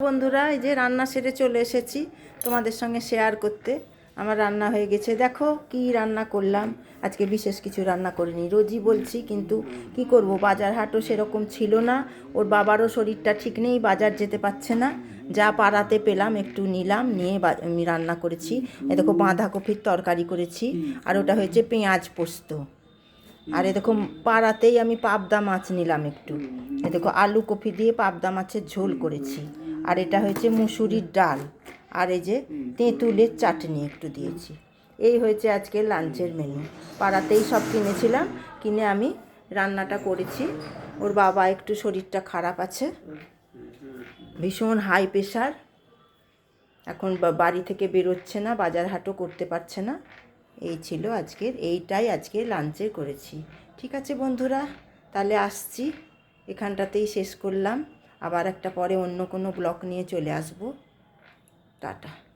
বন্ধুরা, এই যে রান্না সেরে চলে এসেছি তোমাদের সঙ্গে শেয়ার করতে। আমার রান্না হয়ে গেছে, দেখো কি রান্না করলাম। আজকে বিশেষ কিছু রান্না করিনি, রোজই বলছি, কিন্তু কি করব, বাজার হাটও সেরকম ছিল না। ওর বাবারও শরীরটা ঠিক নেই, বাজার যেতে পারছে না। যা পাড়াতে পেলাম একটু নিলাম, নিয়ে আমি রান্না করেছি। এ দেখো বাঁধাকপির তরকারি করেছি, আর ওটা হয়েছে পেঁয়াজ পোস্ত। আর এ দেখো পাড়াতেই আমি পাবদা মাছ নিলাম একটু। এ দেখো আলু কপি দিয়ে পাবদা মাছের ঝোল করেছি। আর এটা হয়েছে মুসুরির ডাল, আর এই যে তেঁতুলের চাটনি একটু দিয়েছি। এই হয়েছে আজকে লাঞ্চের মেনু। পাড়াতেই সব কিনেছিলাম, কিনে আমি রান্নাটা করেছি। ওর বাবা একটু শরীরটা খারাপ আছে, ভীষণ হাই প্রেশার, এখন বাড়ি থেকে বেরোচ্ছে না, বাজার হাটও করতে পারছে না। এই ছিল এইটাই আজকে লাঞ্চে করেছি। ঠিক আছে বন্ধুরা, তাহলে আসছি, এখানটাতেই শেষ করলাম। আবার একটা পরে অন্য কোনো ব্লগ নিয়ে চলে আসবো। টাটা।